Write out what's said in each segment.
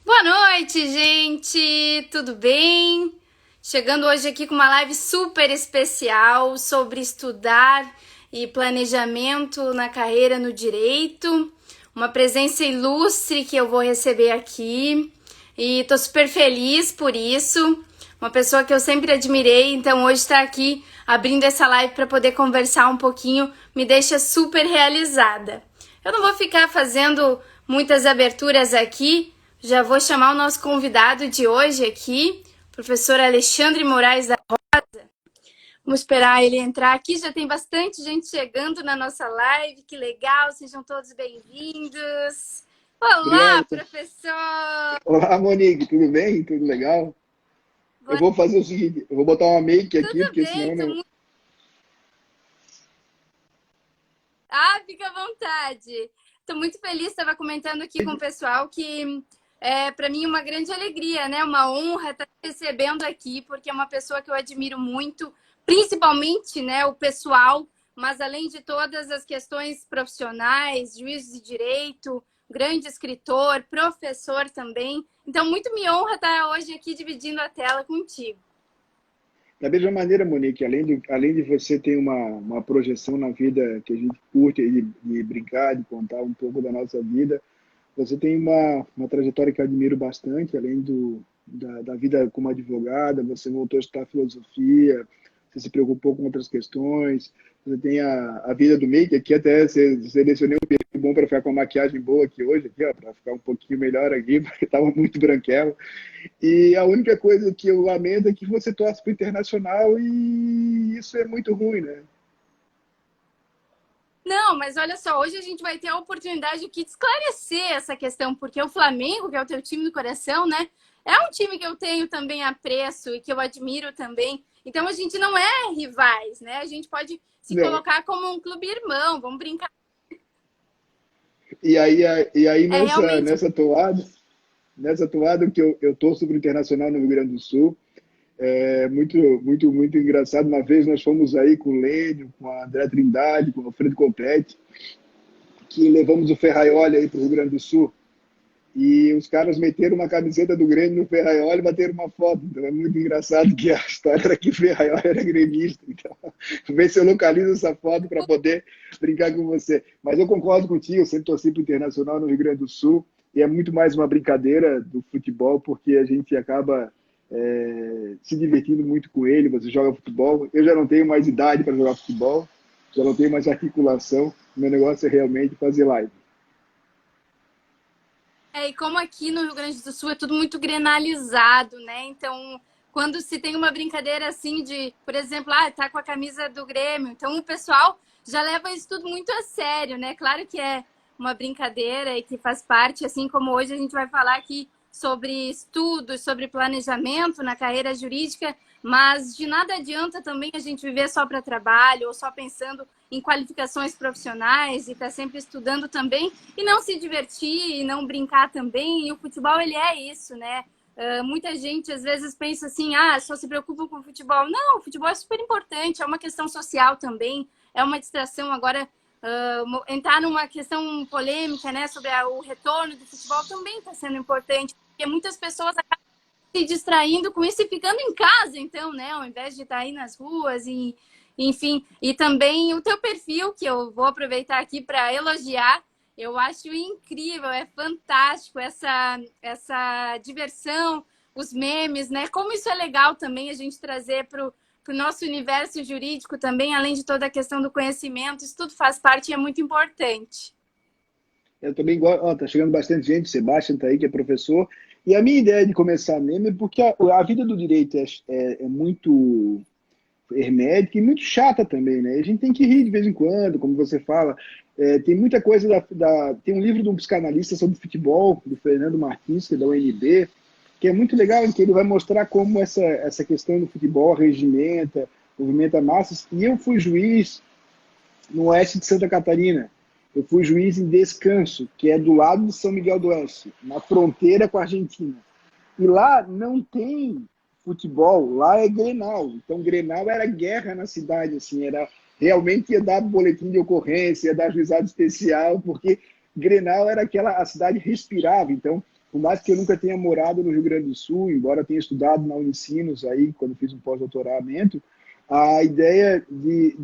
Boa noite, gente! Tudo bem? Chegando hoje aqui com uma live super especial sobre estudar e planejamento na carreira no direito. Uma presença ilustre que eu vou receber aqui e tô super feliz por isso. Uma pessoa que eu sempre admirei, então hoje estar aqui abrindo essa live para poder conversar um pouquinho me deixa super realizada. Eu não vou ficar fazendo muitas aberturas aqui, já vou chamar o nosso convidado de hoje aqui, professor Alexandre Moraes da Rosa. Vamos esperar ele entrar aqui, já tem bastante gente chegando na nossa live, que legal, sejam todos bem-vindos. Olá, Obrigado. professor! Olá, Monique, tudo bem? Tudo legal? Eu Boa... vou fazer o seguinte, eu vou botar uma make aqui, Tudo porque bem, senão tô não... muito... Ah, fica à vontade. Estou muito feliz, estava comentando aqui com o pessoal que para mim uma grande alegria, né? Uma honra estar recebendo aqui, porque é uma pessoa que eu admiro muito, principalmente, né, o pessoal, mas além de todas as questões profissionais, juiz de direito, grande escritor, professor também. Então, muito me honra estar hoje aqui dividindo a tela contigo. Da mesma maneira, Monique, além de você ter uma projeção na vida que a gente curte, de brincar, de contar um pouco da nossa vida, você tem uma trajetória que eu admiro bastante, além da vida como advogada, você voltou a estudar filosofia, você se preocupou com outras questões, você tem a vida do make, aqui até você selecionei um perfil bom para ficar com uma maquiagem boa aqui hoje, aqui, ó, para ficar um pouquinho melhor aqui, porque estava muito branquelo. E a única coisa que eu lamento é que você torce para o Internacional e isso é muito ruim, né? Não, mas olha só, hoje a gente vai ter a oportunidade aqui de esclarecer essa questão, porque o Flamengo, que é o teu time do coração, né? É um time que eu tenho também apreço e que eu admiro também. Então a gente não é rivais, né? A gente pode se Não. colocar como um clube irmão, vamos brincar. E aí É nessa, realmente. nessa toada que eu torço para o Internacional no Rio Grande do Sul, é muito, muito, muito engraçado. Uma vez nós fomos aí com o Lênio, com a André Trindade, com o Alfredo Copete, que levamos o Ferraioli aí para o Rio Grande do Sul. E os caras meteram uma camiseta do Grêmio no Ferraioli e bateram uma foto. Então é muito engraçado que a história era que o Ferraioli era gremista. Então, vê se eu localizo essa foto para poder brincar com você. Mas eu concordo contigo, eu sempre torci para o Internacional no Rio Grande do Sul. E é muito mais uma brincadeira do futebol, porque a gente acaba se divertindo muito com ele. Você joga futebol. Eu já não tenho mais idade para jogar futebol, já não tenho mais articulação. O meu negócio é realmente fazer live. E como aqui no Rio Grande do Sul é tudo muito grenalizado, né? Então, quando se tem uma brincadeira assim de, por exemplo, tá com a camisa do Grêmio, então o pessoal já leva isso tudo muito a sério, né? Claro que é uma brincadeira e que faz parte, assim como hoje a gente vai falar aqui sobre estudos, sobre planejamento na carreira jurídica, mas de nada adianta também a gente viver só para trabalho ou só pensando em qualificações profissionais e estar sempre estudando também e não se divertir e não brincar também. E o futebol, ele é isso, né? Muita gente às vezes pensa assim, só se preocupa com o futebol. Não, o futebol é super importante, é uma questão social também, é uma distração. Agora, entrar numa questão polêmica, né, sobre o retorno do futebol também está sendo importante, porque muitas pessoas acabam se distraindo com isso e ficando em casa, então, né, ao invés de estar aí nas ruas e enfim, e também o teu perfil, que eu vou aproveitar aqui para elogiar, eu acho incrível, é fantástico essa diversão, os memes, né? Como isso é legal também a gente trazer para o nosso universo jurídico também, além de toda a questão do conhecimento, isso tudo faz parte e é muito importante. Eu também gosto. Ó, tá chegando bastante gente, Sebastião tá aí, que é professor. E a minha ideia de começar mesmo é porque a vida do direito é muito hermética e muito chata também, né? A gente tem que rir de vez em quando, como você fala. Tem muita coisa tem um livro de um psicanalista sobre futebol, do Fernando Martins, que é da UNB, que é muito legal, em que ele vai mostrar como essa questão do futebol regimenta, movimenta massas. E eu fui juiz no oeste de Santa Catarina. Eu fui juiz em Descanso, que é do lado de São Miguel do Oeste, na fronteira com a Argentina. E lá não tem futebol, lá é Grenal. Então, Grenal era guerra na cidade, assim, era realmente ia dar boletim de ocorrência, ia dar juizado especial, porque Grenal era a cidade respirava. Então, por mais que eu nunca tenha morado no Rio Grande do Sul, embora tenha estudado na Unicinos aí, quando fiz um pós-doutoramento, a ideia de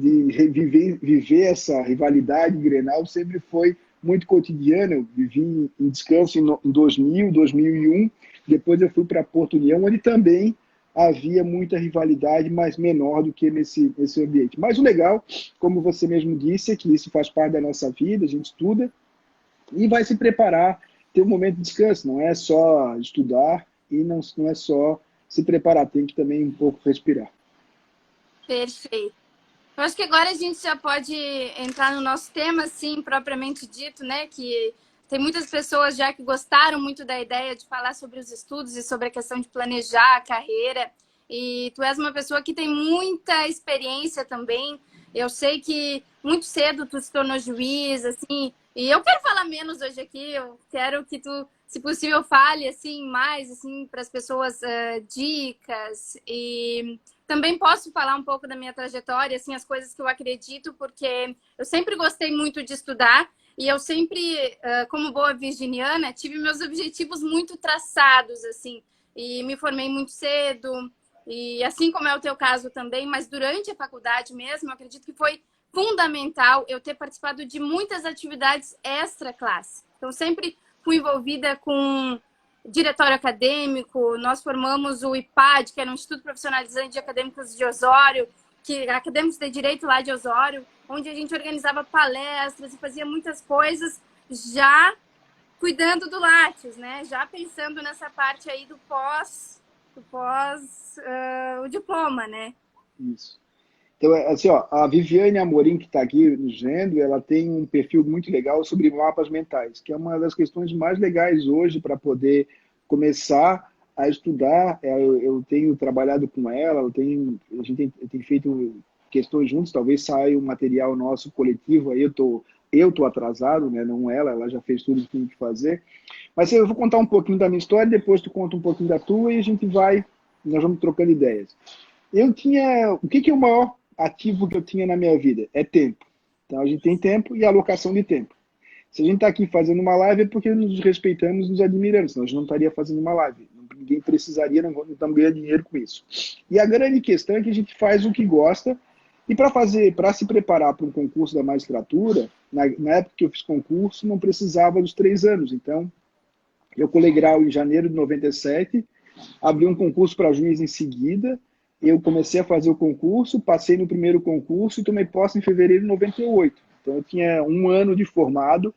viver essa rivalidade Grenal sempre foi muito cotidiana. Eu vivi em descanso em 2000, 2001, depois eu fui para Porto União, onde também havia muita rivalidade, mas menor do que nesse ambiente. Mas o legal, como você mesmo disse, é que isso faz parte da nossa vida, a gente estuda e vai se preparar, ter um momento de descanso, não é só estudar e não é só se preparar, tem que também um pouco respirar. Perfeito. Eu acho que agora a gente já pode entrar no nosso tema, assim, propriamente dito, né? Que tem muitas pessoas já que gostaram muito da ideia de falar sobre os estudos e sobre a questão de planejar a carreira. E tu és uma pessoa que tem muita experiência também. Eu sei que muito cedo tu se tornou juiz, assim. E eu quero falar menos hoje aqui. Eu quero que tu, se possível, fale assim mais, assim, para as pessoas dicas. E também posso falar um pouco da minha trajetória, assim, as coisas que eu acredito, porque eu sempre gostei muito de estudar. E eu sempre, como boa virginiana, tive meus objetivos muito traçados, assim. E me formei muito cedo, e assim como é o teu caso também, mas durante a faculdade mesmo, eu acredito que foi fundamental eu ter participado de muitas atividades extra-classe. Então, sempre fui envolvida com diretório acadêmico, nós formamos o IPAD, que era um Instituto Profissionalizante de Acadêmicos de Osório, que acadêmicos de Direito lá de Osório, onde a gente organizava palestras e fazia muitas coisas já cuidando do Lattes, né? Já pensando nessa parte aí do pós o diploma, né? Isso. Então, assim, ó, a Viviane Amorim, que está aqui nos vendo, ela tem um perfil muito legal sobre mapas mentais, que é uma das questões mais legais hoje para poder começar a estudar. Eu tenho trabalhado com ela, a gente tem feito questões juntos, talvez saia um material nosso coletivo, aí eu tô atrasado, né? Não ela já fez tudo que tinha que fazer. Mas eu vou contar um pouquinho da minha história, depois tu conta um pouquinho da tua e nós vamos trocando ideias. O que é o maior ativo que eu tinha na minha vida? É tempo. Então a gente tem tempo e alocação de tempo. Se a gente está aqui fazendo uma live é porque nos respeitamos, nos admiramos, senão a gente não estaria fazendo uma live. Ninguém precisaria, não estamos ganhando dinheiro com isso. E a grande questão é que a gente faz o que gosta. E para se preparar para um concurso da magistratura, na época que eu fiz concurso, não precisava dos 3 anos. Então, eu colei grau em janeiro de 97, abri um concurso para juiz em seguida, eu comecei a fazer o concurso, passei no primeiro concurso e tomei posse em fevereiro de 98. Então, eu tinha 1 ano de formado,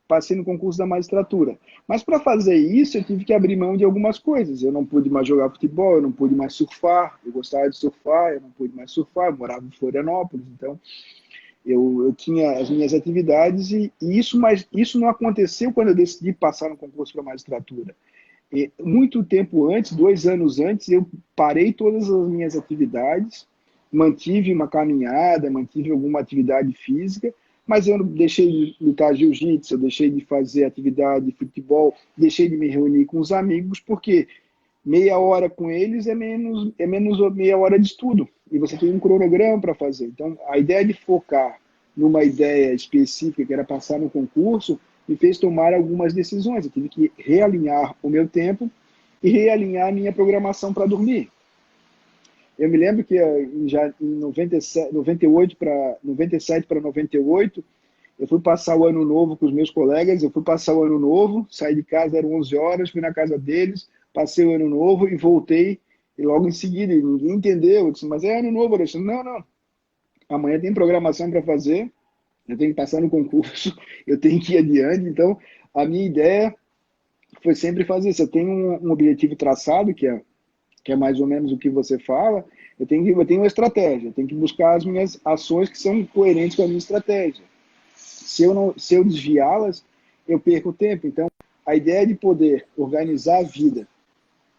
passei no concurso da magistratura. Mas para fazer isso, eu tive que abrir mão de algumas coisas. Eu não pude mais jogar futebol, eu não pude mais surfar, eu gostava de surfar, eu não pude mais surfar, eu morava em Florianópolis, então eu tinha as minhas atividades mas isso não aconteceu quando eu decidi passar no concurso para a magistratura. E muito tempo antes, 2 anos antes, eu parei todas as minhas atividades, mantive uma caminhada, mantive alguma atividade física, mas eu deixei de lutar jiu-jitsu, eu deixei de fazer atividade de futebol, deixei de me reunir com os amigos, porque meia hora com eles é menos meia hora de estudo, e você tem um cronograma para fazer. Então, a ideia de focar numa ideia específica, que era passar no concurso, me fez tomar algumas decisões. Eu tive que realinhar o meu tempo e realinhar a minha programação para dormir. Eu me lembro que já em 97 para 98, eu fui passar o ano novo com os meus colegas, eu fui passar o ano novo, saí de casa, eram 11 horas, fui na casa deles, passei o ano novo e voltei e logo em seguida. E ninguém entendeu, eu disse, mas é ano novo, eu disse, não, amanhã tem programação para fazer, eu tenho que passar no concurso, eu tenho que ir adiante. Então, a minha ideia foi sempre fazer isso. Eu tenho um objetivo traçado, que é mais ou menos o que você fala, eu tenho uma estratégia, eu tenho que buscar as minhas ações que são coerentes com a minha estratégia. Se eu desviá-las, eu perco tempo. Então, a ideia de poder organizar a vida,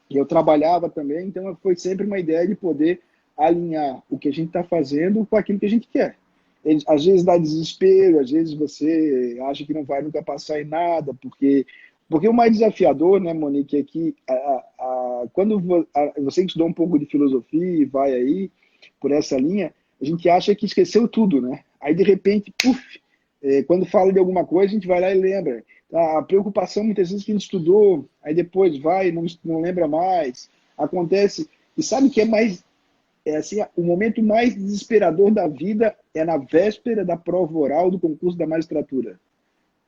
e eu trabalhava também, então foi sempre uma ideia de poder alinhar o que a gente está fazendo com aquilo que a gente quer. Às vezes dá desespero, às vezes você acha que não vai nunca passar em nada, porque o mais desafiador, né, Monique, é que quando você estudou um pouco de filosofia e vai aí por essa linha, a gente acha que esqueceu tudo, né? Aí, de repente, quando fala de alguma coisa, a gente vai lá e lembra. A preocupação, muitas vezes, que a gente estudou, aí depois vai, não lembra mais, acontece. E sabe o que é mais, assim, o momento mais desesperador da vida é na véspera da prova oral do concurso da magistratura.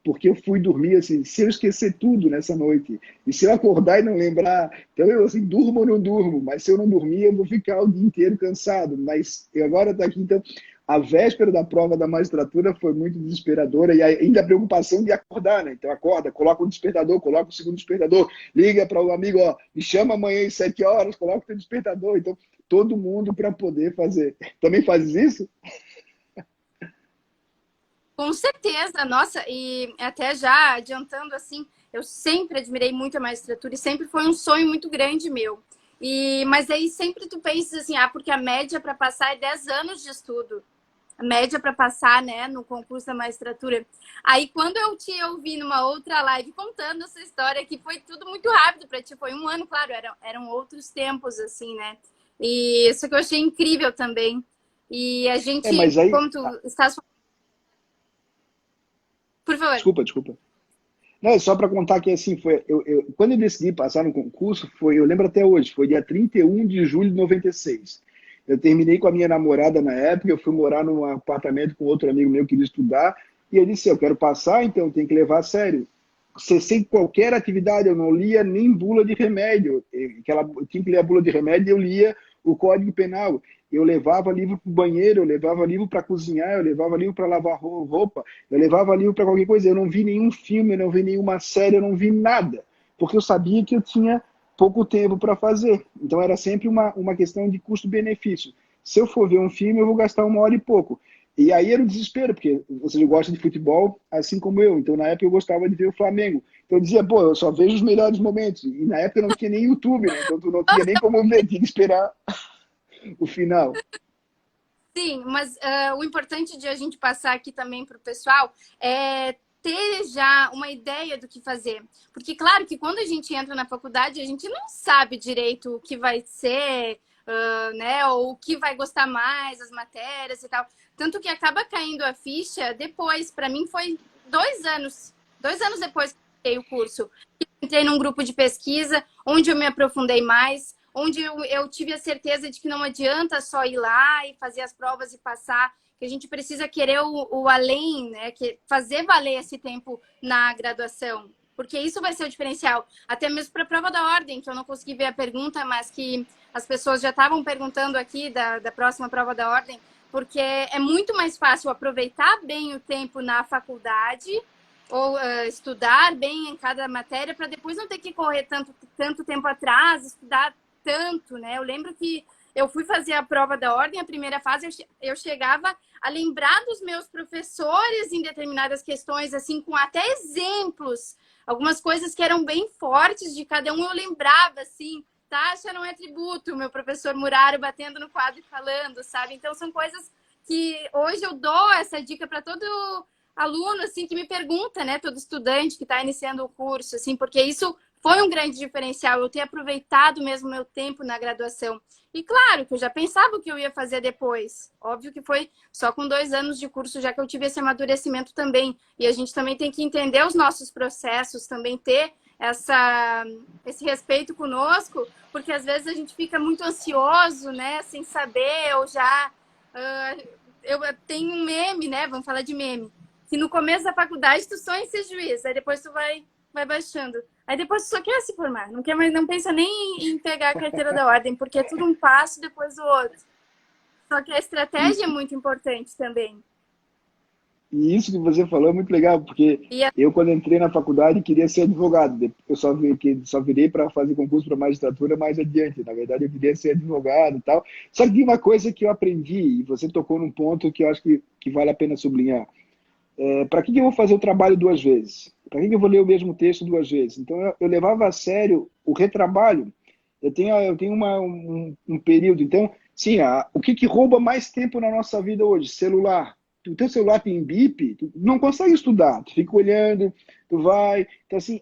Porque eu fui dormir assim, se eu esquecer tudo nessa noite, e se eu acordar e não lembrar, então eu assim, durmo ou não durmo, mas se eu não dormir, eu vou ficar o dia inteiro cansado. Mas eu agora está aqui, então, a véspera da prova da magistratura foi muito desesperadora, e ainda a preocupação de acordar, né? Então acorda, coloca o despertador, coloca o segundo despertador, liga para o amigo, ó, me chama amanhã às 7 horas, coloca o teu despertador. Então, todo mundo para poder fazer. Também fazes isso? Com certeza, nossa, e até já adiantando assim, eu sempre admirei muito a magistratura e sempre foi um sonho muito grande meu. Mas aí sempre tu pensas assim, porque a média para passar é 10 anos de estudo. A média para passar, né, no concurso da magistratura. Aí quando eu te ouvi numa outra live contando essa história, que foi tudo muito rápido para ti, foi um ano, claro, eram outros tempos, assim, né? E isso que eu achei incrível também. E a gente, Mas aí... como tu estás... Por favor. Desculpa. Não, só para contar que assim, quando eu decidi passar no concurso, eu lembro até hoje, foi dia 31 de julho de 96. Eu terminei com a minha namorada na época, eu fui morar num apartamento com outro amigo meu que queria estudar, e eu disse, eu quero passar, então eu tenho que levar a sério. Sem qualquer atividade, eu não lia nem bula de remédio. Eu tinha que ler a bula de remédio e eu lia o Código Penal. Eu levava livro para o banheiro, eu levava livro para cozinhar, eu levava livro para lavar roupa, eu levava livro para qualquer coisa. Eu não vi nenhum filme, eu não vi nenhuma série, eu não vi nada, porque eu sabia que eu tinha pouco tempo para fazer. Então era sempre uma questão de custo-benefício. Se eu for ver um filme, eu vou gastar 1 hora e pouco. E aí era o desespero, porque você gosta de futebol, assim como eu. Então, na época, eu gostava de ver o Flamengo. Então, eu dizia, pô, eu só vejo os melhores momentos. E na época não tinha nem YouTube, né? Então, tu não tinha nem como ver, tinha que esperar o final. Sim, mas o importante de a gente passar aqui também para o pessoal é ter já uma ideia do que fazer. Porque, claro, que quando a gente entra na faculdade, a gente não sabe direito o que vai ser, né? Ou o que vai gostar mais, as matérias e tal. Tanto que acaba caindo a ficha depois. Para mim, foi 2 anos. 2 anos depois que eu o curso. Entrei num grupo de pesquisa, onde eu me aprofundei mais, onde eu tive a certeza de que não adianta só ir lá e fazer as provas e passar, que a gente precisa querer o além, né? Fazer valer esse tempo na graduação, porque isso vai ser o diferencial. Até mesmo para a prova da ordem, que eu não consegui ver a pergunta, mas que as pessoas já estavam perguntando aqui da próxima prova da ordem, porque é muito mais fácil aproveitar bem o tempo na faculdade ou estudar bem em cada matéria para depois não ter que correr tanto tempo atrás, estudar tanto, né? Eu lembro que eu fui fazer a prova da ordem, a primeira fase, eu chegava a lembrar dos meus professores em determinadas questões, assim, com até exemplos, algumas coisas que eram bem fortes de cada um, eu lembrava, assim, taxa não é tributo, meu professor Muraro batendo no quadro e falando, sabe? Então, são coisas que hoje eu dou essa dica para todo aluno, assim, que me pergunta, né? Todo estudante que está iniciando o curso, assim, porque isso foi um grande diferencial, eu ter aproveitado mesmo meu tempo na graduação. E claro que eu já pensava o que eu ia fazer depois. Óbvio que foi só com 2 anos de curso, já que eu tive esse amadurecimento também. E a gente também tem que entender os nossos processos, também ter esse respeito conosco, porque às vezes a gente fica muito ansioso, né? Sem saber, ou já... eu tenho um meme, né? Vamos falar de meme. Que no começo da faculdade tu sonha em ser juiz, aí depois tu vai baixando. Aí depois tu só quer se formar, não quer mais, não pensa nem em pegar a carteira da ordem, porque é tudo um passo depois do outro. Só que a estratégia é muito importante também. E isso que você falou é muito legal, porque eu, quando entrei na faculdade, queria ser advogado. Eu só virei para fazer concurso para magistratura mais adiante. Na verdade, eu queria ser advogado e tal. Só que tem uma coisa que eu aprendi, e você tocou num ponto que eu acho que vale a pena sublinhar. Para que eu vou fazer o trabalho 2 vezes? Para que eu vou ler o mesmo texto 2 vezes? Então, eu levava a sério o retrabalho. Eu tenho um período. Então, sim, o que rouba mais tempo na nossa vida hoje? Celular. O teu celular tem bip, tu não consegue estudar, tu fica olhando, tu vai... Então, assim,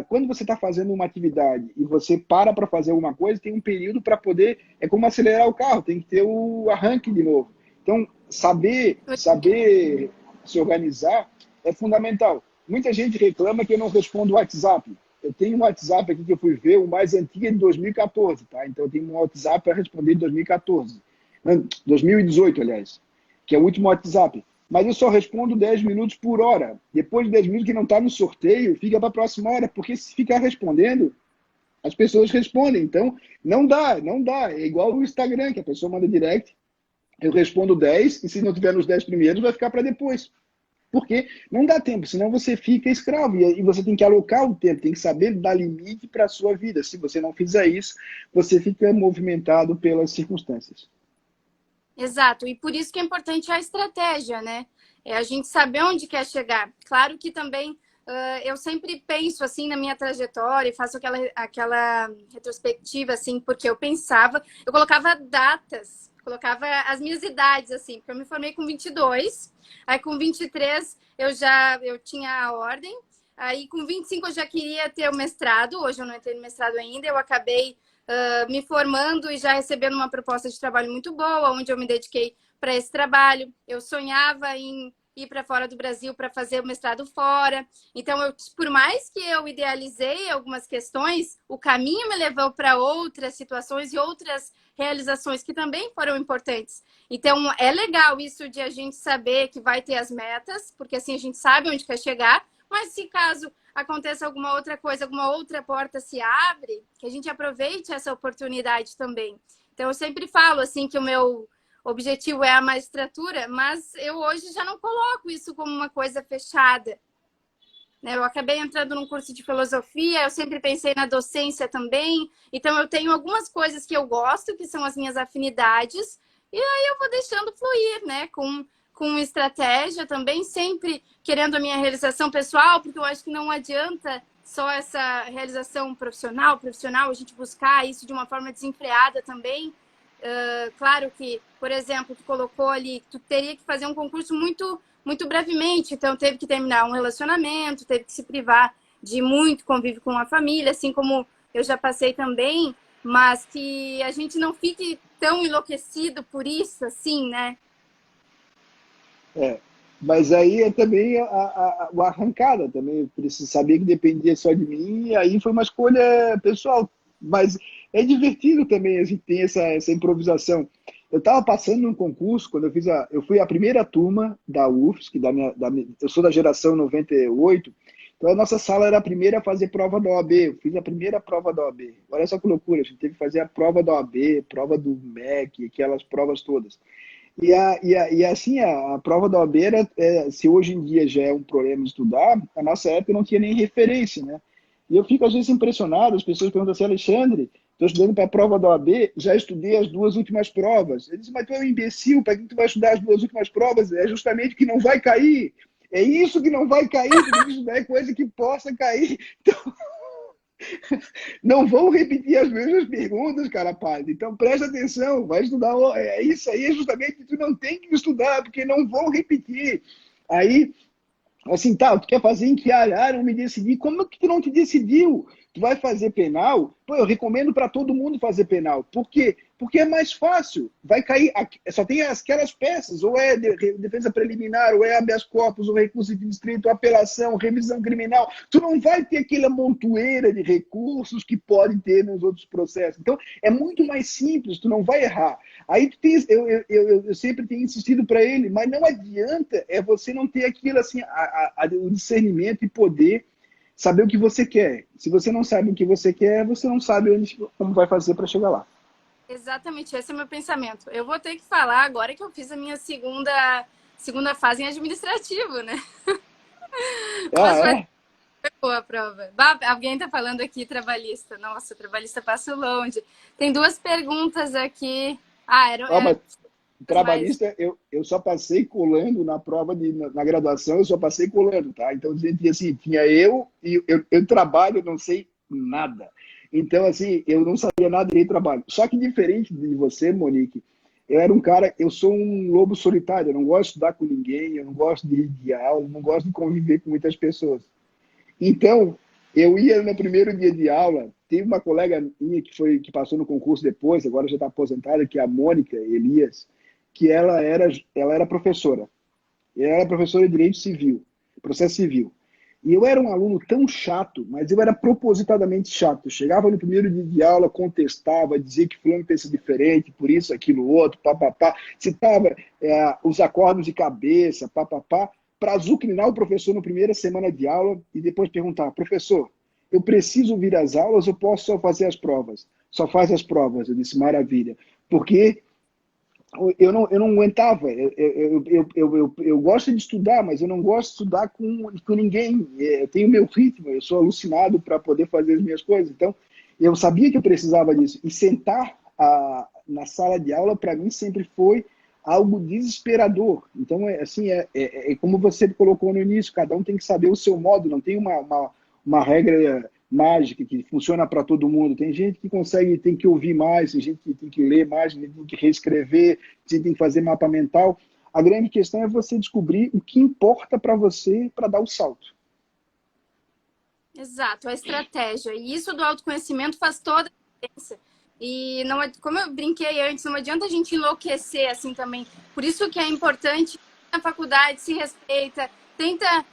quando você está fazendo uma atividade e você para fazer alguma coisa, tem um período para poder... É como acelerar o carro, tem que ter o arranque de novo. Então, saber se organizar é fundamental. Muita gente reclama que eu não respondo o WhatsApp. Eu tenho um WhatsApp aqui que eu fui ver, o mais antigo é de 2014, tá? Então eu tenho um WhatsApp para responder de 2014. 2018, aliás, que é o último WhatsApp. Mas eu só respondo 10 minutos por hora. Depois de 10 minutos que não está no sorteio, fica para a próxima hora, porque se ficar respondendo, as pessoas respondem. Então, não dá, não dá. É igual o Instagram, que a pessoa manda direct, eu respondo 10, e se não tiver nos 10 primeiros, vai ficar para depois. Porque não dá tempo, senão você fica escravo. E você tem que alocar o tempo, tem que saber dar limite para a sua vida. Se você não fizer isso, você fica movimentado pelas circunstâncias. Exato, e por isso que é importante a estratégia, né? É a gente saber onde quer chegar. Claro que também eu sempre penso assim na minha trajetória, faço aquela retrospectiva assim, porque eu pensava, eu colocava datas, colocava as minhas idades assim, porque eu me formei com 22, aí com 23 eu tinha a ordem, aí com 25 eu já queria ter o mestrado, hoje eu não entrei no mestrado ainda, eu acabei me formando e já recebendo uma proposta de trabalho muito boa, onde eu me dediquei para esse trabalho. Eu sonhava em ir para fora do Brasil para fazer o mestrado fora. Então, por mais que eu idealizei algumas questões, o caminho me levou para outras situações e outras realizações que também foram importantes. Então, é legal isso de a gente saber que vai ter as metas, porque assim a gente sabe onde quer chegar, mas se caso aconteça alguma outra coisa, alguma outra porta se abre, que a gente aproveite essa oportunidade também. Então, eu sempre falo assim que o meu objetivo é a magistratura, mas eu hoje já não coloco isso como uma coisa fechada. Eu acabei entrando num curso de filosofia, eu sempre pensei na docência também, então eu tenho algumas coisas que eu gosto, que são as minhas afinidades, e aí eu vou deixando fluir, né, com estratégia também, sempre querendo a minha realização pessoal, porque eu acho que não adianta só essa realização profissional, a gente buscar isso de uma forma desenfreada também. Claro que, por exemplo, tu colocou ali, tu teria que fazer um concurso muito brevemente, então teve que terminar um relacionamento, teve que se privar de muito convívio com a família, assim como eu já passei também, mas que a gente não fique tão enlouquecido por isso, assim, né? É, mas aí é também a arrancada também. Eu preciso saber que dependia só de mim, e aí foi uma escolha pessoal. Mas é divertido também a gente ter essa improvisação. Eu estava passando num concurso, quando eu fui a primeira turma da UFSC, eu sou da geração 98, então a nossa sala era a primeira a fazer prova da OAB. Eu fiz a primeira prova da OAB. Olha só que loucura, a gente teve que fazer a prova da OAB, prova do MEC, aquelas provas todas. E assim, a prova da OAB se hoje em dia já é um problema estudar, a nossa época não tinha nem referência, né? E eu fico às vezes impressionado, as pessoas perguntam assim, Alexandre, estou estudando para a prova da OAB, já estudei as duas últimas provas. Eu disse, mas tu é um imbecil, para que tu vai estudar as duas últimas provas? É justamente o que não vai cair. É isso que não vai cair, tu tem que estudar coisa que possa cair. Então, não vão repetir as mesmas perguntas, cara, padre. Então presta atenção, vai estudar. Isso aí é justamente que tu não tem que estudar, porque não vão repetir. Aí, assim, tá, tu quer fazer em que área? Ah, não me decidi. Como é que tu não te decidiu? Tu vai fazer penal? Pô, eu recomendo para todo mundo fazer penal. Por quê? Porque é mais fácil. Vai cair, só tem aquelas peças, ou é defesa preliminar, ou é habeas corpus, ou recurso de distrito, apelação, revisão criminal. Tu não vai ter aquela montoeira de recursos que pode ter nos outros processos. Então, é muito mais simples, tu não vai errar. Aí eu sempre tenho insistido para ele, mas não adianta você não ter aquilo assim, o discernimento e poder saber o que você quer. Se você não sabe o que você quer, você não sabe como vai fazer para chegar lá. Exatamente, esse é o meu pensamento. Eu vou ter que falar agora que eu fiz a minha segunda fase em administrativo, né? Ah, Mas foi é? boa a prova. Alguém tá falando aqui trabalhista. Nossa, trabalhista passa longe. Tem duas perguntas aqui. Ah, Mas mais. trabalhista, eu só passei colando na prova na graduação, eu só passei colando, tá? Então, assim, tinha eu trabalho, não sei nada. Então, assim, eu não sabia nada de trabalho. Só que diferente de você, Monique, eu sou um lobo solitário, eu não gosto de estudar com ninguém, eu não gosto de ir de aula, eu não gosto de conviver com muitas pessoas. Então, eu ia no primeiro dia de aula, teve uma colega minha que passou no concurso depois, agora já está aposentada, que é a Mônica Elias, que ela era professora. Ela era professora de Direito Civil, Processo Civil. E eu era um aluno tão chato, mas eu era propositadamente chato. Eu chegava no primeiro dia de aula, contestava, dizia que fulano pensa diferente, por isso, aquilo, outro, papapá. Citava os acordes de cabeça, papapá, para azucrinar o professor na primeira semana de aula e depois perguntar, professor, eu preciso vir às aulas ou posso só fazer as provas? Só faz as provas. Eu disse, maravilha. Porque eu não aguentava. Eu gosto de estudar, mas eu não gosto de estudar com ninguém. Eu tenho meu ritmo, eu sou alucinado para poder fazer as minhas coisas. Então, eu sabia que eu precisava disso. E sentar na sala de aula, para mim, sempre foi algo desesperador. Então, assim, como você colocou no início, cada um tem que saber o seu modo, não tem uma regra mágica que funciona para todo mundo. Tem gente que consegue, tem que ouvir mais, tem gente que tem que ler mais, tem que reescrever, tem que fazer mapa mental. A grande questão é você descobrir o que importa para você para dar o salto. Exato, a estratégia. E isso do autoconhecimento faz toda a diferença. E não, como eu brinquei antes, não adianta a gente enlouquecer assim também. Por isso que é importante na faculdade, se respeita, tenta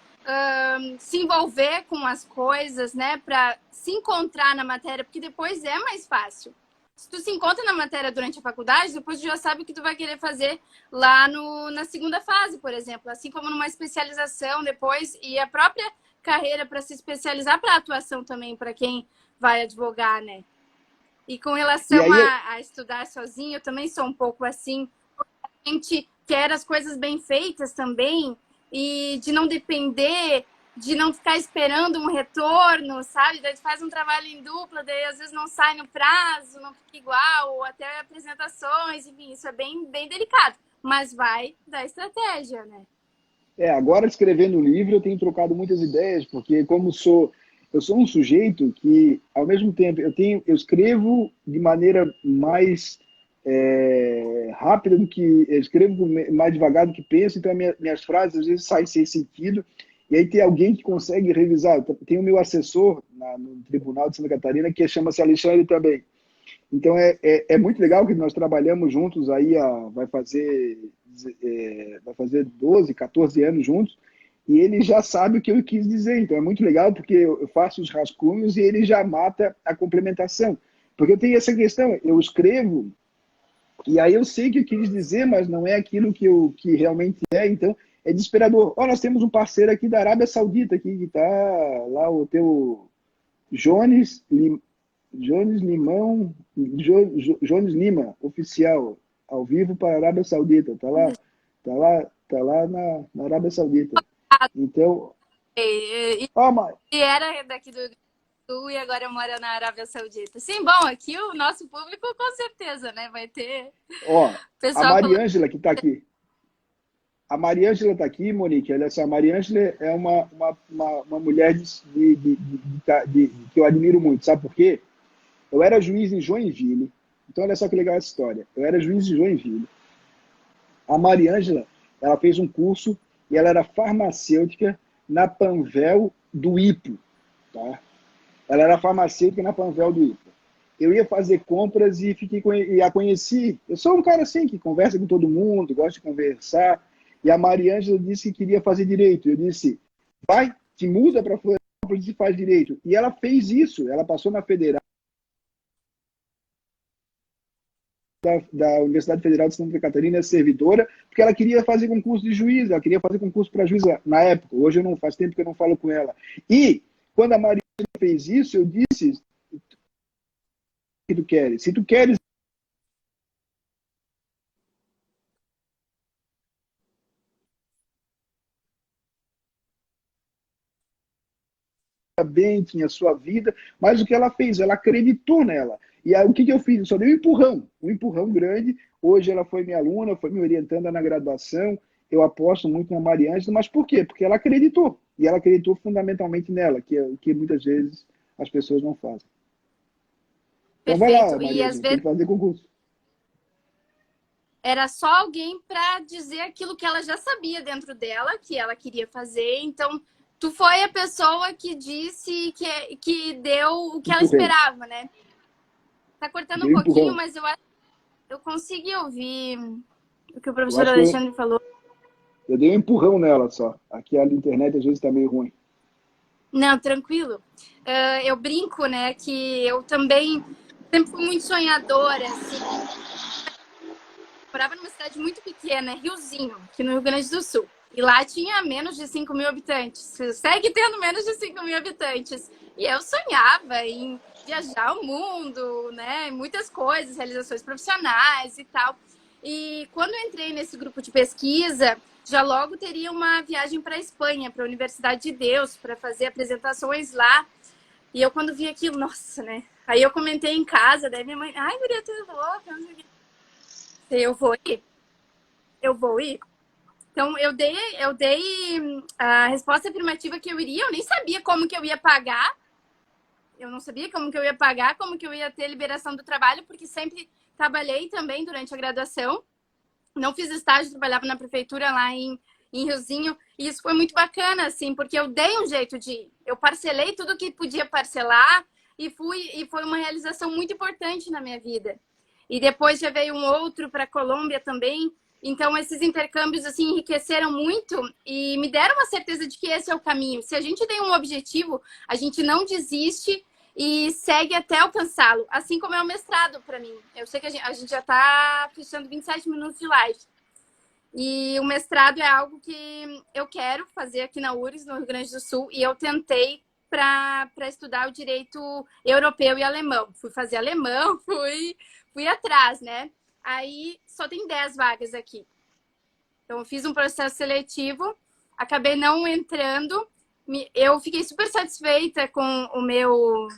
se envolver com as coisas, né? Para se encontrar na matéria, porque depois é mais fácil. Se tu se encontra na matéria durante a faculdade, depois tu já sabe o que tu vai querer fazer lá na segunda fase, por exemplo. Assim como numa especialização depois, e a própria carreira para se especializar para atuação também, para quem vai advogar, né? E com relação a estudar sozinho, eu também sou um pouco assim. A gente quer as coisas bem feitas também e de não depender, de não ficar esperando um retorno, sabe? Daí faz um trabalho em dupla, daí às vezes não sai no prazo, não fica igual, ou até apresentações, enfim, isso é bem, bem delicado. Mas vai da estratégia, né? Agora escrevendo o livro eu tenho trocado muitas ideias, porque eu sou um sujeito que, ao mesmo tempo, eu escrevo de maneira mais rápida do que eu escrevo, mais devagar do que penso, então minhas frases às vezes saem sem sentido, e aí tem alguém que consegue revisar. Tem o meu assessor no Tribunal de Santa Catarina, que chama-se Alexandre também. Então é muito legal que nós trabalhamos juntos aí, vai fazer 12, 14 anos juntos, e ele já sabe o que eu quis dizer. Então é muito legal porque eu faço os rascunhos e ele já mata a complementação. Porque eu tenho essa questão, eu escrevo e aí eu sei o que eu quis dizer, mas não é aquilo que realmente é, então é desesperador. Nós temos um parceiro aqui da Arábia Saudita, aqui, que está lá, o teu Jones Limão, Jones Lima, oficial, ao vivo para a Arábia Saudita. Tá lá na Arábia Saudita. Então, E mas era daqui do Sul e agora mora na Arábia Saudita. Sim, bom, aqui o nosso público com certeza, né? Vai ter a Mariângela que está aqui. A Mariângela está aqui, Monique. Olha só, a Mariângela é uma mulher que eu admiro muito. Sabe por quê? Eu era juiz em Joinville. Então, olha só que legal essa história. Eu era juiz em Joinville. A Mariângela, ela fez um curso e ela era farmacêutica na Panvel do IPO. Tá? Ela era farmacêutica na Panvel do IPO. Eu ia fazer compras e a conheci. Eu sou um cara assim, que conversa com todo mundo, gosta de conversar. E a Mariângela disse que queria fazer direito. Eu disse, vai, te muda para Florianópolis e faz direito. E ela fez isso. Ela passou na Federal, da Universidade Federal de Santa Catarina, servidora, porque ela queria fazer concurso de juiz, ela queria fazer concurso para juíza na época. Hoje eu não faz tempo que eu não falo com ela. E quando a Mariângela fez isso, eu disse, o que tu queres? Se tu queres bem, tinha sua vida, mas o que ela fez? Ela acreditou nela. E aí, o que eu fiz? Eu só dei um empurrão grande. Hoje ela foi minha aluna, foi me orientando na graduação. Eu aposto muito na Mariângela, mas por quê? Porque ela acreditou. E ela acreditou fundamentalmente nela, que é o que muitas vezes as pessoas não fazem. Então vai lá, Perfeito. E às Mariângela, tem que vezes fazer concurso. era só alguém para dizer aquilo que ela já sabia dentro dela, que ela queria fazer. Então, tu foi a pessoa que disse que deu o que ela Empurrei. esperava, né? Tá cortando um Dei um pouquinho, empurrão. mas eu consegui ouvir o que o Eu professor acho que Alexandre falou. eu dei um empurrão nela só. Aqui a internet às vezes está meio ruim. Não, tranquilo. Eu brinco, né, que eu também sempre fui muito sonhadora, assim. Morava numa cidade muito pequena, Riozinho, aqui no Rio Grande do Sul. E lá tinha menos de 5 mil habitantes. Segue tendo menos de 5 mil habitantes. E eu sonhava em viajar o mundo, né? Muitas coisas, realizações profissionais e tal. E quando eu entrei nesse grupo de pesquisa, já logo teria uma viagem para a Espanha, para a Universidade de Deus, para fazer apresentações lá. E eu, quando vi aquilo, nossa, né? Aí eu comentei em casa, daí minha mãe, ai, Maria, tu é louca, não sei o quê. Eu vou ir, eu vou ir. Então, eu dei a resposta afirmativa que eu iria. Eu nem sabia como que eu ia pagar. Eu não sabia como que eu ia pagar, como que eu ia ter liberação do trabalho, porque sempre trabalhei também durante a graduação. Não fiz estágio, trabalhava na prefeitura lá em Riozinho. E isso foi muito bacana, assim, porque eu dei um jeito de ir. Eu parcelei tudo que podia parcelar e foi uma realização muito importante na minha vida. E depois já veio um outro para a Colômbia também. Então, esses intercâmbios assim enriqueceram muito e me deram uma certeza de que esse é o caminho. Se a gente tem um objetivo, a gente não desiste e segue até alcançá-lo. Assim como é o mestrado para mim. Eu sei que a gente já está fechando 27 minutos de live. E o mestrado é algo que eu quero fazer aqui na URGS, no Rio Grande do Sul, e eu tentei para estudar o direito europeu e alemão. Fui fazer alemão, fui atrás, né? Aí só tem 10 vagas aqui. Então, eu fiz um processo seletivo, acabei não entrando. Eu fiquei super satisfeita com o meu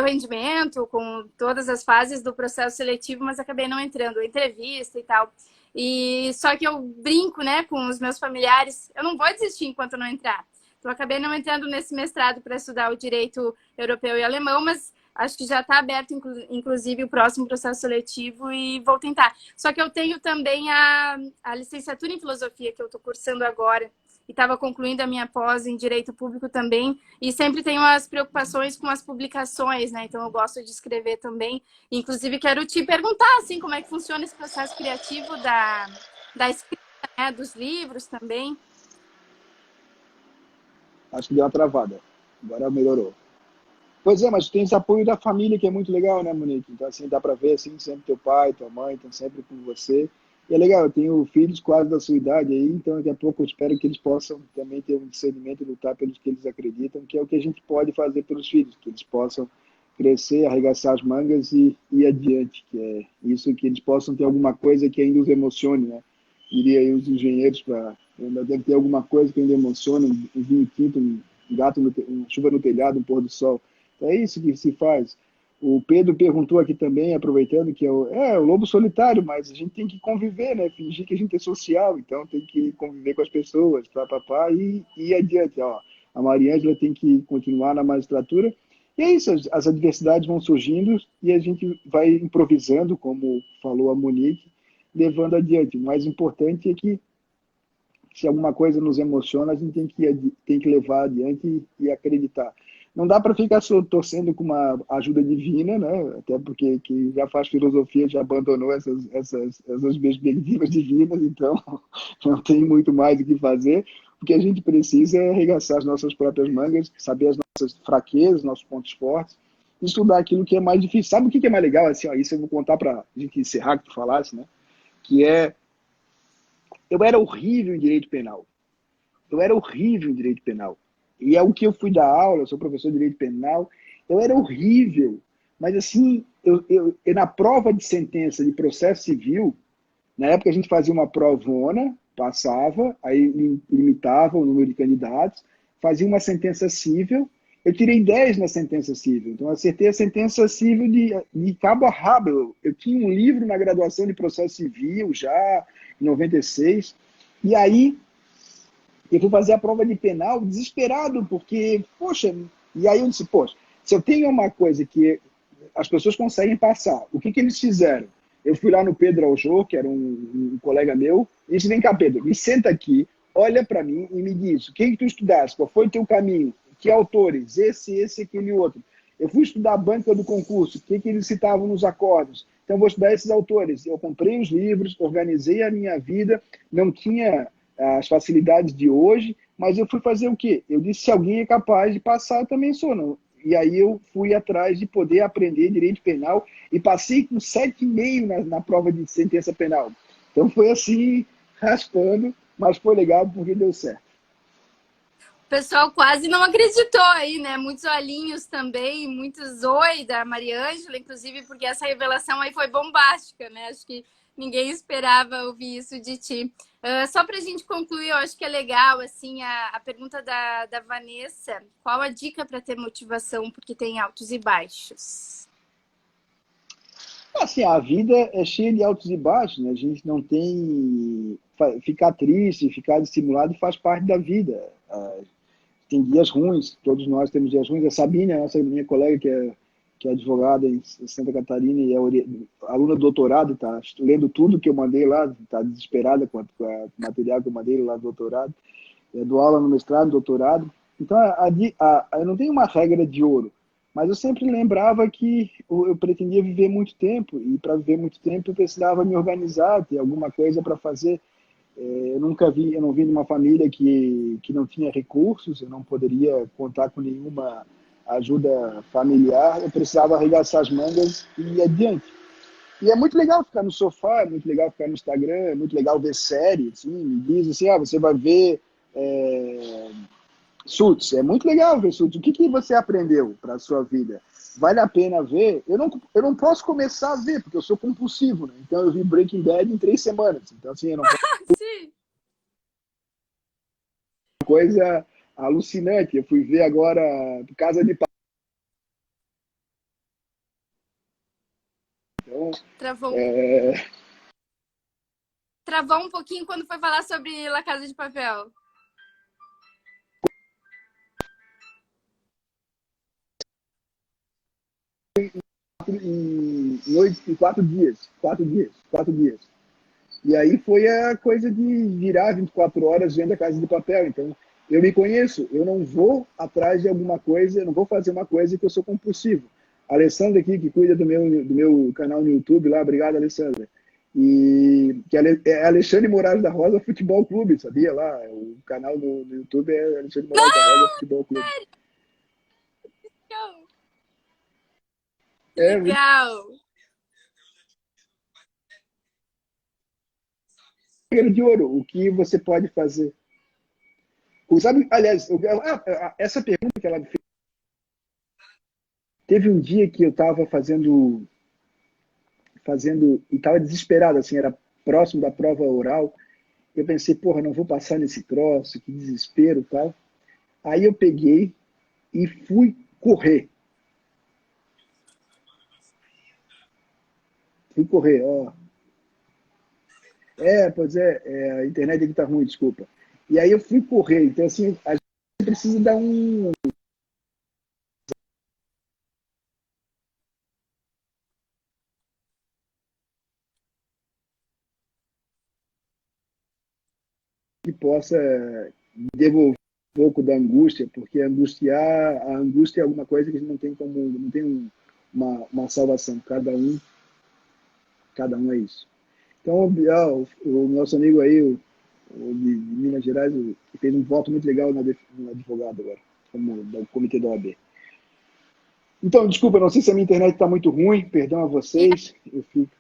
rendimento, com todas as fases do processo seletivo, mas acabei não entrando, entrevista e tal. E só que eu brinco, né, com os meus familiares, eu não vou desistir enquanto eu não entrar. Então, eu acabei não entrando nesse mestrado para estudar o direito europeu e alemão, mas acho que já está aberto, inclusive, o próximo processo seletivo e vou tentar. Só que eu tenho também a licenciatura em filosofia que eu estou cursando agora e estava concluindo a minha pós em direito público também e sempre tenho as preocupações com as publicações, né? Então eu gosto de escrever também. Inclusive quero te perguntar assim como é que funciona esse processo criativo da escrita, né? Dos livros também. Acho que deu uma travada. Agora melhorou. Pois é, mas tem esse apoio da família que é muito legal, né, Monique? Então, assim, dá para ver, assim, sempre teu pai, tua mãe estão sempre com você. E é legal, eu tenho filhos quase da sua idade aí, então daqui a pouco eu espero que eles possam também ter um discernimento e lutar pelos que eles acreditam, que é o que a gente pode fazer pelos filhos, que eles possam crescer, arregaçar as mangas e ir adiante, que é isso, que eles possam ter alguma coisa que ainda os emocione, né? Diria aí os engenheiros para ainda deve ter alguma coisa que ainda emociona, um vinho tinto, um gato, uma chuva no telhado, um pôr do sol. Então é isso que se faz. O Pedro perguntou aqui também, aproveitando, que é o lobo solitário, mas a gente tem que conviver, né? Fingir que a gente é social, então tem que conviver com as pessoas, papapá, e ir adiante. Ó, a Mariângela tem que continuar na magistratura. E é isso, as adversidades vão surgindo e a gente vai improvisando, como falou a Monique, levando adiante. O mais importante é que, se alguma coisa nos emociona, a gente tem que levar adiante e acreditar. Não dá para ficar só torcendo com uma ajuda divina, né? Até porque quem já faz filosofia já abandonou essas perspectivas divinas, então não tem muito mais o que fazer. O que a gente precisa é arregaçar as nossas próprias mangas, saber as nossas fraquezas, nossos pontos fortes, e estudar aquilo que é mais difícil. Sabe o que é mais legal? Assim, ó, isso eu vou contar para a gente encerrar, que tu falasse, né? Que é, eu era horrível em direito penal. Eu era horrível em direito penal. E é o que eu fui dar aula, eu sou professor de direito penal, eu era horrível. Mas assim, na prova de sentença de processo civil, na época a gente fazia uma provona, passava, aí limitava o número de candidatos, fazia uma sentença civil, eu tirei 10 na sentença civil, então eu acertei a sentença civil de cabo a rabo. Eu tinha um livro na graduação de processo civil já, em 96, e aí eu fui fazer a prova de penal desesperado, porque, poxa, e aí eu disse, poxa, se eu tenho uma coisa que as pessoas conseguem passar, o que eles fizeram? Eu fui lá no Pedro Aljô, que era um colega meu, e disse, vem cá, Pedro, me senta aqui, olha para mim e me diz, o que tu estudaste, qual foi o teu caminho, que autores, esse, aquele outro. Eu fui estudar a banca do concurso, o que eles citavam nos acordos. Então, eu vou estudar esses autores. Eu comprei os livros, organizei a minha vida, não tinha as facilidades de hoje, Mas eu fui fazer o quê? Eu disse, se alguém é capaz de passar, eu também sou, não. E aí eu fui atrás de poder aprender direito penal e passei com 7,5 na prova de sentença penal. Então foi assim, raspando, mas foi legal porque deu certo. O pessoal quase não acreditou aí, né? Muitos olhinhos também, muitos oi da Mariângela, inclusive, porque essa revelação aí foi bombástica, né? Acho que ninguém esperava ouvir isso de ti. Só para a gente concluir, eu acho que é legal, assim, a pergunta da Vanessa. Qual a dica para ter motivação? Porque tem altos e baixos. Assim, a vida é cheia de altos e baixos, né? A gente não tem... Ficar triste, ficar estimulado faz parte da vida. Tem dias ruins, todos nós temos dias ruins. A Sabine, minha colega, que é advogada em Santa Catarina e é aluna do doutorado, está lendo tudo que eu mandei lá, está desesperada com o material que eu mandei lá do doutorado. Eu dou aula no mestrado, doutorado. Então, eu não tenho uma regra de ouro, mas eu sempre lembrava que eu pretendia viver muito tempo, e para viver muito tempo eu precisava me organizar, ter alguma coisa para fazer. Eu não vim de uma família que não tinha recursos, eu não poderia contar com nenhuma ajuda familiar, eu precisava arregaçar as mangas e ir adiante. E é muito legal ficar no sofá, é muito legal ficar no Instagram, é muito legal ver série, assim, me diz assim, você vai ver Suits, é muito legal ver Suits. O que você aprendeu para a sua vida? Vale a pena ver? Eu não posso começar a ver, porque eu sou compulsivo, né? Então eu vi Breaking Bad em 3 semanas. Então, assim, eu não posso Sim. coisa alucinante. Eu fui ver agora Casa de Papel. Então, Travou. é, Travou um pouquinho quando foi falar sobre La Casa de Papel. em 4 dias, 4 dias, 4 dias. E aí foi a coisa de virar 24 horas vendo a Casa de Papel. Então, eu me conheço, eu não vou atrás de alguma coisa, eu não vou fazer uma coisa que eu sou compulsivo. A Alessandra aqui, que cuida do meu canal no YouTube lá, obrigado, Alessandra. E que é Alexandre Moraes da Rosa Futebol Clube, sabia lá? O canal no YouTube é Alexandre Moraes da Rosa Futebol Clube. Que É muito legal. regra de ouro, o que você pode fazer? Sabe, aliás, essa pergunta que ela fez, teve um dia que eu estava e estava desesperado, assim, era próximo da prova oral. Eu pensei, porra, não vou passar nesse troço, que desespero e tal. Aí eu peguei e fui correr. Fui correr, ó. Pois a internet aqui tá ruim, desculpa. E aí eu fui correr. Então, assim, a gente precisa dar um que possa devolver um pouco da angústia, porque a angústia é alguma coisa que a gente não tem como, não tem uma salvação. Cada um é isso. Então, o nosso amigo aí, o de Minas Gerais, que fez um voto muito legal no advogado agora, como do comitê da OAB. Então, desculpa, não sei se a minha internet está muito ruim, perdão a vocês. Eu fico.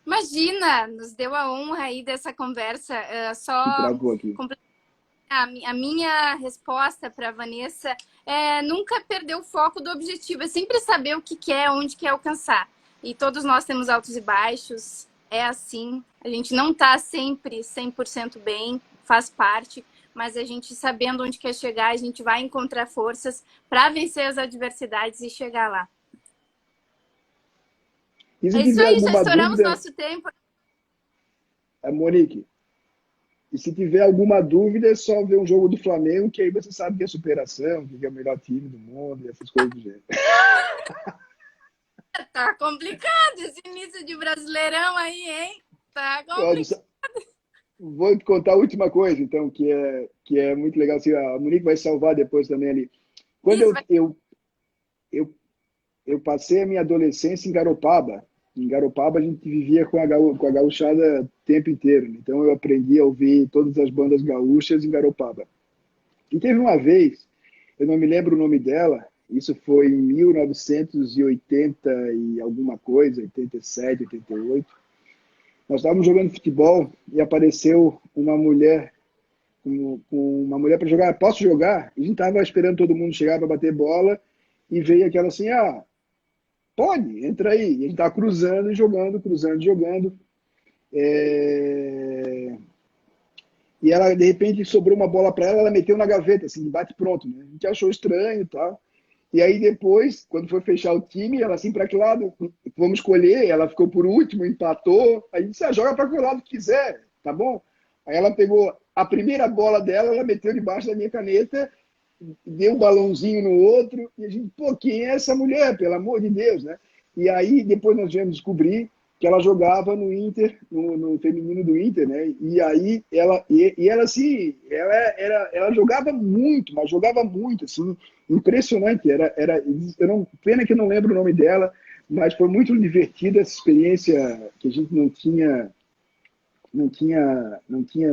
Imagina, nos deu a honra aí dessa conversa. Que Só travou aqui. a minha resposta para a Vanessa é nunca perder o foco do objetivo, é sempre saber o que quer, onde quer alcançar. E todos nós temos altos e baixos, é assim. A gente não está sempre 100% bem, faz parte, mas a gente sabendo onde quer chegar, a gente vai encontrar forças para vencer as adversidades e chegar lá. E se É isso tiver aí, já alguma estouramos dúvida, nosso tempo. Monique, e se tiver alguma dúvida, é só ver um jogo do Flamengo, que aí você sabe que é superação, que é o melhor time do mundo, e essas coisas do jeito. Tá complicado esse início de Brasileirão aí, hein? Tá complicado. Vou te contar a última coisa, então, que é muito legal. Assim, a Monique vai salvar depois também ali. Quando Isso, vai... eu passei a minha adolescência em Garopaba, Em Garopaba a gente vivia com a gauchada o tempo inteiro. Então eu aprendi a ouvir todas as bandas gaúchas em Garopaba. E teve uma vez, eu não me lembro o nome dela, isso foi em 1980 e alguma coisa, 87, 88. Nós estávamos jogando futebol e apareceu uma mulher com uma mulher para jogar. Posso jogar? E a gente estava esperando todo mundo chegar para bater bola e veio aquela assim, pode, entra aí. E a gente estava cruzando e jogando, cruzando e jogando. E ela, de repente, sobrou uma bola para ela, ela meteu na gaveta, assim, bate pronto. Né? A gente achou estranho e tal. E aí depois, quando foi fechar o time, ela assim, para que lado? Vamos escolher. Ela ficou por último, empatou. Aí disse, joga para que lado quiser, tá bom? Aí ela pegou a primeira bola dela, ela meteu debaixo da minha caneta, deu um balãozinho no outro, e a gente, quem é essa mulher, pelo amor de Deus, né? E aí depois nós viemos descobrir que ela jogava no Inter, no feminino do Inter, né? E aí ela assim, ela jogava muito, mas jogava muito, assim, impressionante. Pena que eu não lembro o nome dela, mas foi muito divertida essa experiência que a gente não tinha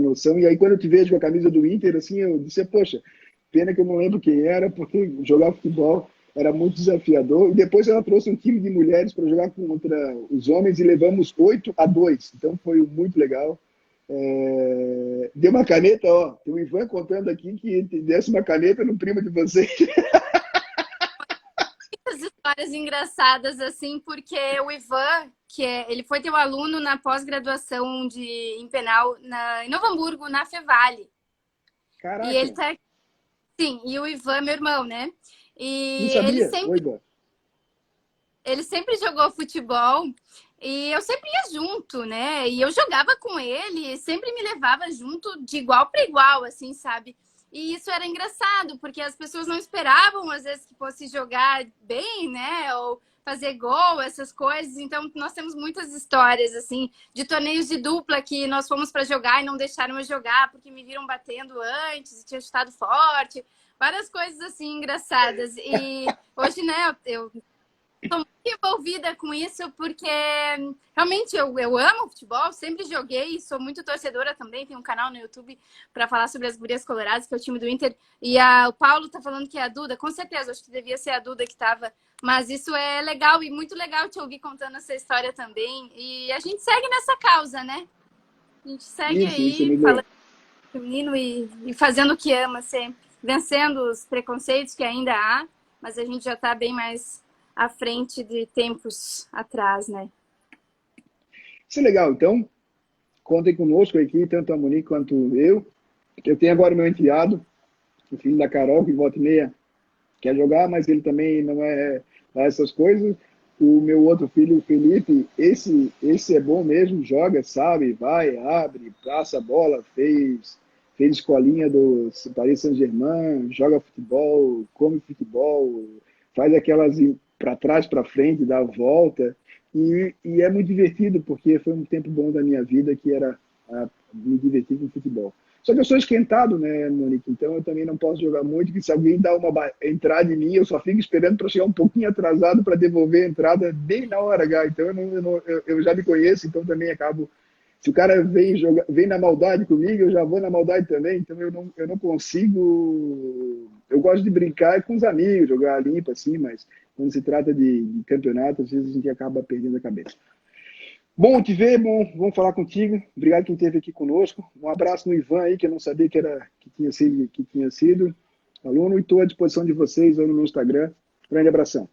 noção. E aí quando eu te vejo com a camisa do Inter, assim, eu disse, poxa, pena que eu não lembro quem era, porque jogar futebol era muito desafiador. E depois ela trouxe um time de mulheres para jogar contra os homens e levamos 8-2. Então foi muito legal. Deu uma caneta, tem o Ivan contando aqui que desse uma caneta no primo de vocês. Muitas histórias engraçadas, assim, porque o Ivan, ele foi teu aluno na pós-graduação em penal em Novo Hamburgo, na Fevale. Caraca! E ele tá... Sim, e o Ivan, meu irmão, né? Não E sabia? Oi, Ivan. ele sempre jogou futebol e eu sempre ia junto, né? E eu jogava com ele, sempre me levava junto de igual para igual, assim, sabe? E isso era engraçado, porque as pessoas não esperavam, às vezes, que fosse jogar bem, né? Ou fazer gol, essas coisas. Então, nós temos muitas histórias, assim, de torneios de dupla que nós fomos para jogar e não deixaram eu jogar porque me viram batendo antes e tinha chutado forte. Várias coisas, assim, engraçadas. E hoje, né, eu estou muito envolvida com isso porque realmente eu amo futebol, sempre joguei, sou muito torcedora também, tenho um canal no YouTube para falar sobre as Gurias Coloradas, que é o time do Inter, e o Paulo tá falando que é a Duda, com certeza, acho que devia ser a Duda que estava, mas isso é legal e muito legal te ouvir contando essa história também, e a gente segue nessa causa, né? A gente segue aí falando do menino e fazendo o que ama sempre, vencendo os preconceitos que ainda há, mas a gente já está bem mais à frente de tempos atrás, né? Isso é legal. Então, contem conosco aqui, tanto a Monique quanto eu. Eu tenho agora o meu enteado, o filho da Carol, que volta e meia quer jogar, mas ele também não é essas coisas. O meu outro filho, o Felipe, esse é bom mesmo, joga, sabe, vai, abre, passa a bola, fez escolinha do Paris Saint-Germain, joga futebol, come futebol, faz aquelas para trás, para frente, dá a volta. E é muito divertido, porque foi um tempo bom da minha vida que era me divertir com futebol. Só que eu sou esquentado, né, Monique? Então eu também não posso jogar muito, que se alguém dá uma entrada em mim, eu só fico esperando para chegar um pouquinho atrasado para devolver a entrada bem na hora H. Então eu já me conheço, então também acabo. Se o cara vem na maldade comigo, eu já vou na maldade também. Então eu não consigo. Eu gosto de brincar com os amigos, jogar limpo assim, mas quando se trata de campeonato, às vezes a gente acaba perdendo a cabeça. Bom te ver, bom falar contigo. Obrigado quem esteve aqui conosco. Um abraço no Ivan aí, que eu não sabia que tinha sido aluno, e estou à disposição de vocês ou no meu Instagram. Grande abração.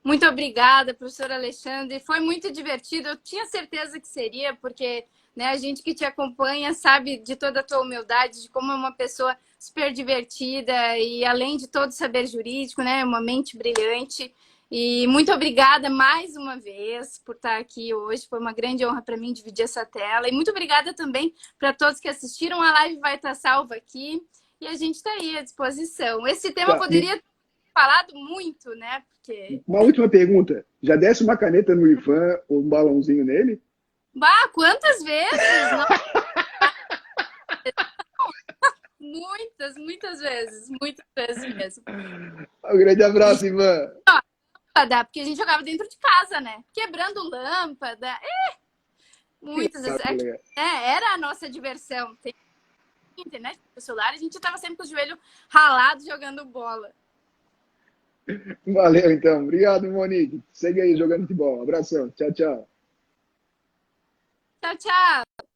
Muito obrigada, professor Alexandre. Foi muito divertido. Eu tinha certeza que seria, porque né, a gente que te acompanha sabe de toda a tua humildade, de como é uma pessoa super divertida e além de todo saber jurídico, né, uma mente brilhante. E muito obrigada mais uma vez por estar aqui hoje. Foi uma grande honra para mim dividir essa tela. E muito obrigada também para todos que assistiram. A live vai estar salva aqui e a gente está aí à disposição. Esse tema poderia ter falado muito, né? Porque... Uma última pergunta. Já desse uma caneta no Ivan ou um balãozinho nele? Bah, quantas vezes? Muitas vezes. Muitas vezes mesmo. Um grande abraço, Ivan. lâmpada, porque a gente jogava dentro de casa, né? Quebrando lâmpada. Muitas vezes. Era a nossa diversão. Tem internet no celular, a gente tava sempre com o joelho ralado jogando bola. Valeu, então. Obrigado, Monique. Segue aí jogando futebol. Abração. Tchau, tchau. Tchau, tchau.